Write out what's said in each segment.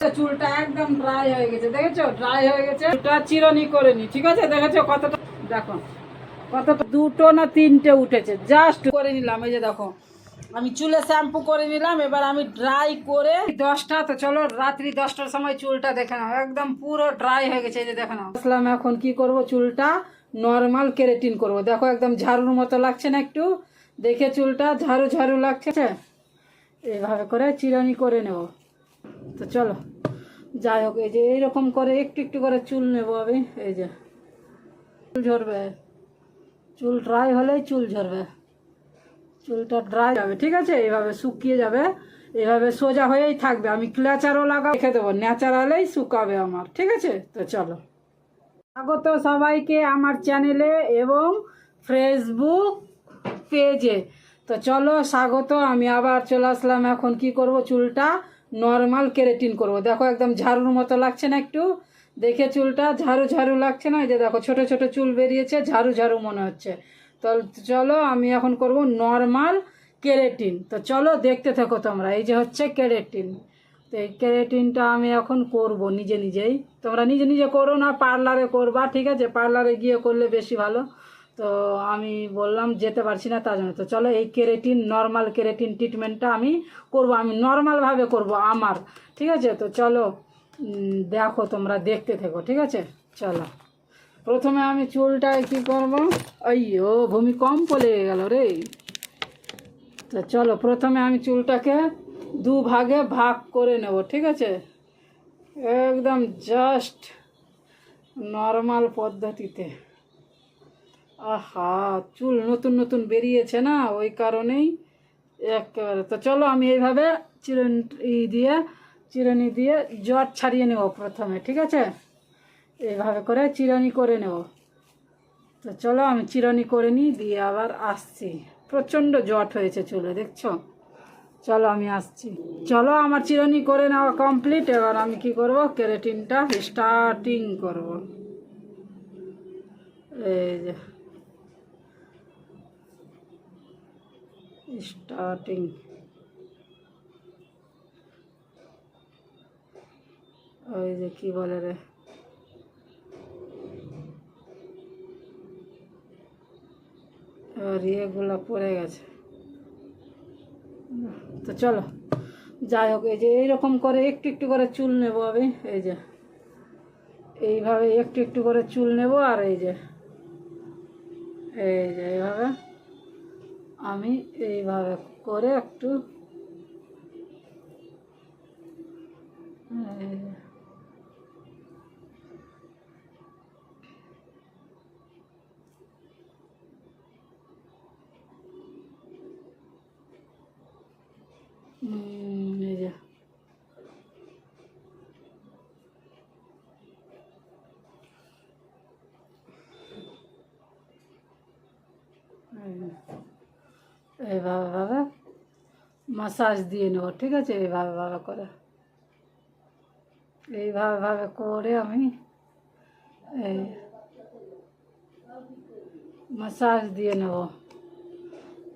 চুলটা একদম ড্রাই হয়ে গেছে, দেখেছো? ড্রাই হয়ে গেছে, চুলটা চিরনি করে নি, ঠিক আছে? দেখেছো কতটা? দেখো কতটা, দুটো না তিনটে উঠেছে, জাস্ট করে নিলাম। এই যে দেখো, আমি চুলে শ্যাম্পু করে নিলাম, এবার আমি ড্রাই করে 10টা, তো চলো রাত্রি 10টার সময় চুলটা দেখে নাও, একদম পুরো ড্রাই হয়ে গেছে। এই যে দেখে নাও। আসলাম এখন কি করব, চুলটা নর্মাল কেরাটিন করব। দেখো একদম ঝাড়ুর মতো লাগছে না? একটু দেখে চুলটা ঝাড়ু ঝাড়ু লাগছে। এইভাবে করে চিরুনি করে নেব। তো চলো, যাই হোক, এই যে এইরকম করে একটু একটু করে চুল নেব আমি। এই যে চুল ঝরবে, চুল ড্রাই হলেই চুল ঝরবে, চুলটা ড্রাই যাবে, ঠিক আছে? এইভাবে শুকিয়ে যাবে, এইভাবে সোজা হয়েই থাকবে। আমি ক্লাচারও লাগা রেখে দেবো, ন্যাচারালেই শুকাবে আমার, ঠিক আছে? তো চলো, স্বাগত সবাইকে আমার চ্যানেলে এবং ফেসবুক পেজে। তো চলো স্বাগত, আমি আবার চলে আসলাম। এখন কি করব, চুলটা নর্মাল কেরাটিন করব। দেখো একদম ঝাড়ুর মতো লাগছে না? একটু দেখে চুলটা ঝাড়ু ঝাড়ু লাগছে না? এই যে দেখো ছোট ছোট চুল বেরিয়েছে, ঝাড়ু ঝাড়ু মনে হচ্ছে। তো চলো আমি এখন করব নর্মাল কেরাটিন। তো চলো দেখতে থাকো তোমরা। এই যে হচ্ছে কেরাটিন। তো এই কেরাটিনটা আমি এখন করব নিজে নিজেই। তোমরা নিজে নিজে করো না, পার্লারে করবা, ঠিক আছে? পার্লারে গিয়ে করলে বেশি ভালো। তো আমি বললাম যেতে পারছি না, তার জন্য। তো চলো এই কেরাটিন, নর্মাল কেরাটিন ট্রিটমেন্টটা আমি করব, আমি নর্মালভাবে করব আমার, ঠিক আছে? তো চলো দেখো, তোমরা দেখতে থেকো, ঠিক আছে? চলো, প্রথমে আমি চুলটায় কী করবো, আইয়ো ভূমিকম্প লেগে গেল রে। তো চলো, প্রথমে আমি চুলটাকে দুভাগে ভাগ করে নেব, ঠিক আছে? একদম জাস্ট নর্মাল পদ্ধতিতে। আহা, চুল নতুন নতুন বেরিয়েছে না, ওই কারণেই একেবারে। তো চলো আমি এইভাবে চিরুনি দিয়ে জট ছাড়িয়ে নেব প্রথমে, ঠিক আছে? এইভাবে করে চিরুনি করে নেব। তো চলো আমি চিরুনি করে নিই, দিয়ে আবার আসছি। প্রচণ্ড জট হয়েছে চুলে, দেখছো? চলো আমি আসছি। চলো আমার চিরুনি করে নেওয়া কমপ্লিট। এবার আমি কি করব, কেরাটিনটা স্টার্টিং করব। এই যে স্টার্টিং, ওই যে কি বলে রে, এবার ইয়েগুলো পড়ে গেছে। তো চলো, যাই হোক, এই যে এইরকম করে একটু একটু করে চুল নেব আমি। এই যে এইভাবে একটু একটু করে চুল নেব, আর এই যে এইভাবে আমি এইভাবে করে একটু এই যে, এই যে এইভাবে ভাবে মাসাজ দিয়ে নেব, ঠিক আছে? এইভাবে ভাবে করে, এইভাবে ভাবে করে আমি এই মাসাজ দিয়ে নেব,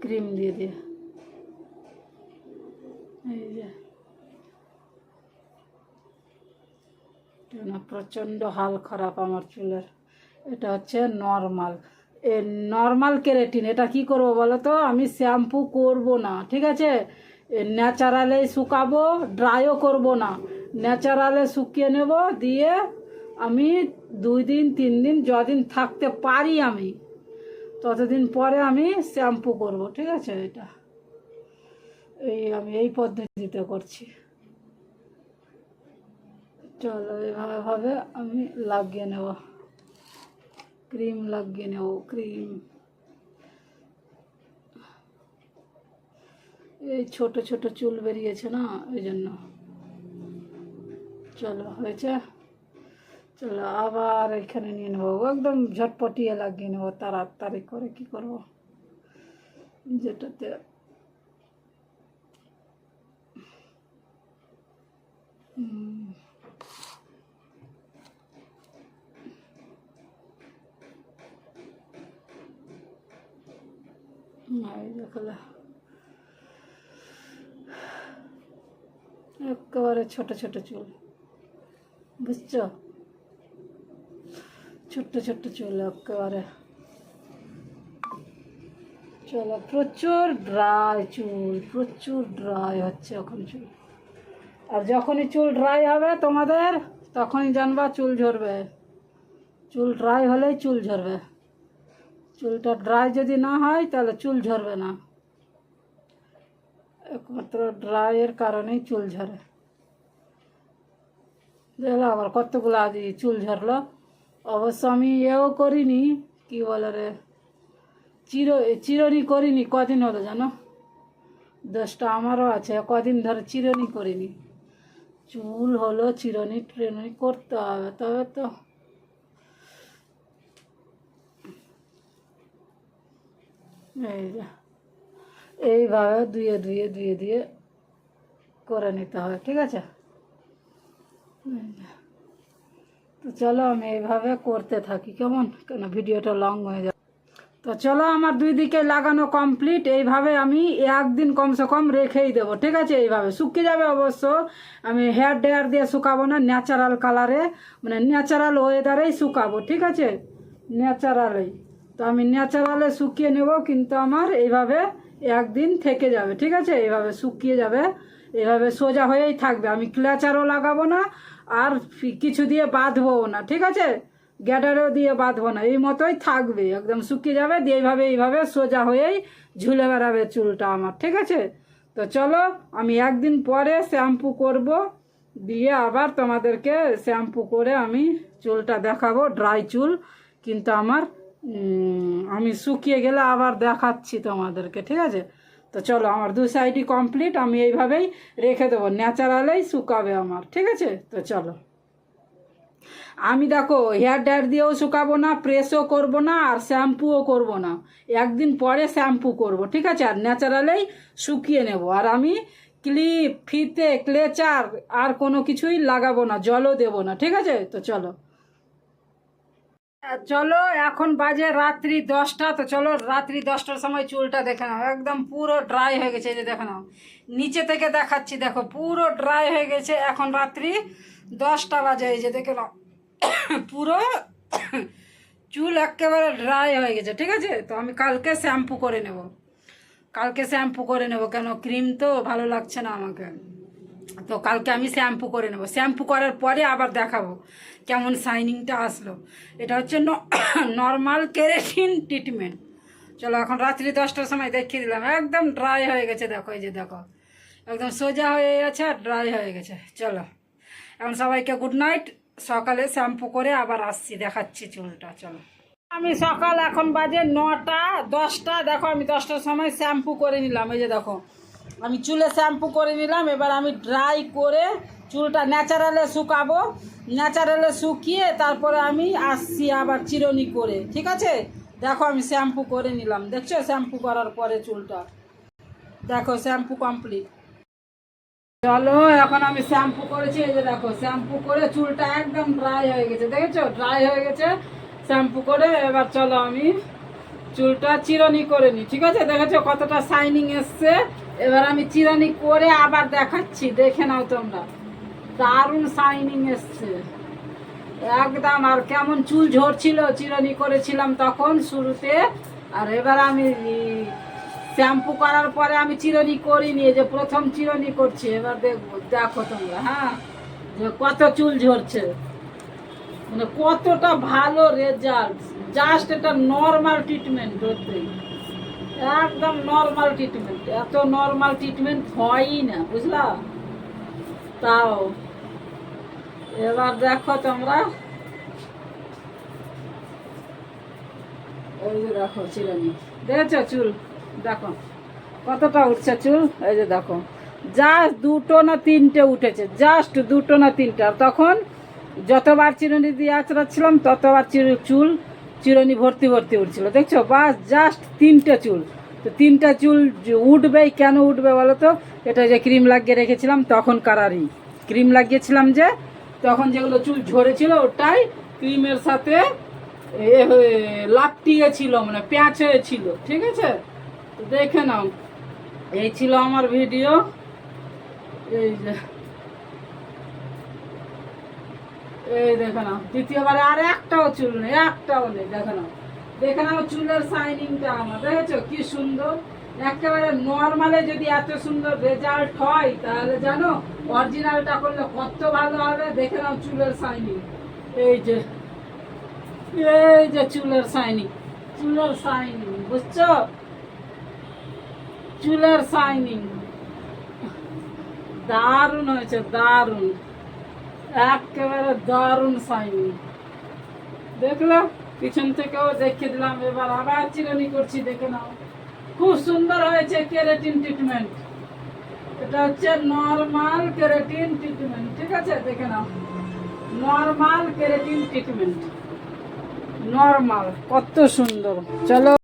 ক্রিম দিয়ে দিয়ে। এই যে না, প্রচণ্ড হাল খারাপ আমার চুলের। এটা হচ্ছে নর্মাল, এ নর্মাল কেরাটিন। এটা কি করব বলো তো, আমি শ্যাম্পু করব না, ঠিক আছে? ন্যাচারালে শুকাবো, ড্রাইও করব না, ন্যাচারালে শুকিয়ে নেব, দিয়ে আমি 2 দিন 3 দিন যদিন থাকতে পারি আমি, ততদিন পরে আমি শ্যাম্পু করব, ঠিক আছে? এটা আমি এই পদ্ধতিতে করছি। চলো এভাবে ভাবে আমি লাগিয়ে নেব, ক্রিম লাগিয়ে নেব, ক্রিম। এই ছোট ছোট চুল বেরিয়েছে না, ওই জন্য। চলো হয়েছে, চলো আবার এখানে নিয়ে নেবো, একদম ঝটপটিয়ে লাগিয়ে নেবো, তাড়াতাড়ি করে। কি করব, যেটাতে দেখলে একেবারে ছোট ছোট চুল। বুঝছো, ছোট্ট ছোট্ট চুল একেবারে। চলো, প্রচুর ড্রাই চুল, প্রচুর ড্রাই হচ্ছে এখন চুল। আর যখনই চুল ড্রাই হবে তোমাদের, তখনই জানবা চুল ঝরবে। চুল ড্রাই হলেই চুল ঝরবে। চুলটা ড্রাই যদি না হয় তাহলে চুল ঝরবে না। একমাত্র ড্রাইয়ের কারণেই চুল ঝরে। দেখলো আমার কতগুলো আজ চুল ঝরলো। অবশ্য আমি এও করিনি, কি বলে রে, চিরনি করিনি। কদিন হলো জানো, 10টা আমারও আছে। কদিন ধরে চিরনি করিনি। চুল হলো চিরনি ট্রেনি করতে হবে, তবে তো। এই যে এইভাবে ধুয়ে ধুয়ে ধুয়ে ধুয়ে করে নিতে হবে, ঠিক আছে। তো চলো আমি এইভাবে করতে থাকি, কেমন, কেন ভিডিওটা লং হয়ে যাবে। তো চলো, আমার 2 দিকে লাগানো কমপ্লিট। এইভাবে আমি একদিন কমসে কম রেখেই দেবো, ঠিক আছে। এইভাবে শুকিয়ে যাবে অবশ্য। আমি হেয়ার ড্রায়ার দিয়ে শুকাবো না, ন্যাচারাল কালারে, মানে ন্যাচারাল ওয়েদারেই শুকাবো, ঠিক আছে, ন্যাচারালেই। তো আমি ন্যাচারালে শুকিয়ে নেব, কিন্তু আমার এইভাবে একদিন থেকে যাবে, ঠিক আছে। এইভাবে শুকিয়ে যাবে, এইভাবে সোজা হয়েই থাকবে। আমি ক্লেচারও লাগাবো না, আর কিছু দিয়ে বাঁধবও না, ঠিক আছে। গ্যাডারও দিয়ে বাঁধবো না, এই মতোই থাকবে, একদম শুকিয়ে যাবে। দিয়ে এইভাবে সোজা হয়েই ঝুলে বেড়াবে চুলটা আমার, ঠিক আছে। তো চলো, আমি একদিন পরে শ্যাম্পু করব, দিয়ে আবার তোমাদেরকে শ্যাম্পু করে আমি চুলটা দেখাবো। ড্রাই চুল কিন্তু আমার, আমি শুকিয়ে গেলে আবার দেখাচ্ছি তোমাদেরকে, ঠিক আছে। তো চলো, আমার 2 সাইডই কমপ্লিট। আমি এইভাবেই রেখে দেবো, ন্যাচারালেই শুকাবে আমার, ঠিক আছে। তো চলো, আমি দেখো হেয়ার ড্রায়ার দিয়েও শুকাবো না, প্রেসও করব না, আর শ্যাম্পুও করব না। একদিন পরে শ্যাম্পু করব, ঠিক আছে। আর ন্যাচারালেই শুকিয়ে নেব। আর আমি ক্লিপ, ফিতে, ক্লেচার আর কোনো কিছুই লাগাবো না, জলও দেবো না, ঠিক আছে। তো চলো, চলো এখন বাজে রাত্রি 10টা। তো চলো, রাত্রি 10টার সময় চুলটা দেখে নাও, একদম পুরো ড্রাই হয়ে গেছে। এই যে দেখে নাও, নিচে থেকে দেখাচ্ছি, দেখো পুরো ড্রাই হয়ে গেছে। এখন রাত্রি 10টা বাজে, এই যে দেখে নাও পুরো চুল একেবারে ড্রাই হয়ে গেছে, ঠিক আছে। তো আমি কালকে শ্যাম্পু করে নেব, কালকে শ্যাম্পু করে নেব, কেন ক্রিম তো ভালো লাগছে না আমাকে। তো কালকে আমি শ্যাম্পু করে নেব। শ্যাম্পু করার পরে আবার দেখাবো কেমন শাইনিংটা আসলো। এটা হচ্ছে নর্মাল কেরাটিন ট্রিটমেন্ট। চলো, এখন রাত্রি 10টার সময় দেখিয়ে দিলাম, একদম ড্রাই হয়ে গেছে। দেখো, এই যে দেখো, একদম সোজা হয়ে গেছে আর ড্রাই হয়ে গেছে। চলো, এখন সবাইকে গুড নাইট। সকালে শ্যাম্পু করে আবার আসছি, দেখাচ্ছি চুলটা। চলো, আমি সকাল, এখন বাজে 9টা 10টা। দেখো, আমি 10টার সময় শ্যাম্পু করে নিলাম। এই যে দেখো, আমি চুলে শ্যাম্পু করে নিলাম। এবার আমি ড্রাই করে চুলটা ন্যাচারালে শুকাবো। ন্যাচারালে শুকিয়ে তারপরে আমি আসছি আবার চিরনি করে, ঠিক আছে। দেখো, আমি শ্যাম্পু করে নিলাম, দেখছো, শ্যাম্পু করার পরে চুলটা দেখো, শ্যাম্পু কমপ্লিট। চলো, এখন আমি শ্যাম্পু করেছি। এই যে দেখো, শ্যাম্পু করে চুলটা একদম ড্রাই হয়ে গেছে, দেখেছো, ড্রাই হয়ে গেছে শ্যাম্পু করে। এবার চলো, আমি চুলটা চিরনি করে নিই, ঠিক আছে। দেখেছো কতটা শাইনিং এসছে। এবার আমি চিরনি করে আবার দেখাচ্ছি, দেখে নাও তোমরা, দারুণ শাইনিং এসছে একদম। আর কেমন চুল ঝরছিল, চিরনি করেছিলাম তখন শুরুতে। আর এবার আমি শ্যাম্পু করার পরে আমি চিরনি করিনি, যে প্রথম চিরনি করছি। এবার দেখবো, দেখো তোমরা, হ্যাঁ, যে কত চুল ঝরছে, মানে কতটা ভালো রেজাল্ট। জাস্ট এটা নর্মাল ট্রিটমেন্ট হতেই, একদম নর্মাল ট্রিটমেন্ট। এত নর্মাল ট্রিটমেন্ট হয়ই না, বুঝলা। তাও এবার দেখো তোমরা, এই যে দেখো চিরনি, দেখেছো চুল, দেখো কতটা উঠছে চুল। এই যে দেখো, জাস্ট 2টো না 3টে উঠেছে, জাস্ট 2টো না 3টে। আর তখন যতবার চিরুনি দিয়ে আঁচড়াচ্ছিলাম ততবার চুল চিরুনি ভর্তি ভর্তি উঠছিল, দেখছো, বাস জাস্ট 3টে চুল। তো 3টা চুল উঠবেই, কেন উঠবে বলো তো। এটা যে ক্রিম লাগিয়ে রেখেছিলাম তখন কারারই, ক্রিম লাগিয়েছিলাম যে তখন যেগুলো চুল ঝরেছিল, ওটাই ক্রিমের সাথে লাপটিয়ে ছিল, মানে প্যাঁচ হয়েছিল, ঠিক আছে। তো দেখে নাও, এই ছিল আমার ভিডিও। এই যে এই দেখে নাও, দ্বিতীয়বারে আর একটাও চুল নেই, একটাও নেই। দেখে নাও, দেখে নাও চুলের শাইনিংটা আমার, দেখেছো কি সুন্দর। একেবারে নর্মালে যদি এত সুন্দর রেজাল্ট হয়, তাহলে জানো অরিজিনালটা করলে কত ভালো হবে। দেখে নাও চুলের শাইনিং, এই যে, এই যে চুলের শাইনিং, চুলের শাইনিং, বুঝছো? চুলের শাইনিং দারুণ হয়েছে, দারুণ, একেবারে দারুণ শাইনিং। দেখলো, পিছন থেকেও দেখিয়ে দিলাম, এবার আবার চিরুনি করছি, দেখে নাও খুব সুন্দর হয়েছে কেরাটিন ট্রিটমেন্ট। এটা হচ্ছে নর্মাল কেরাটিন ট্রিটমেন্ট, ঠিক আছে? দেখে নাও, নর্মাল কেরাটিন ট্রিটমেন্ট, নর্মাল, কত সুন্দর। চলো।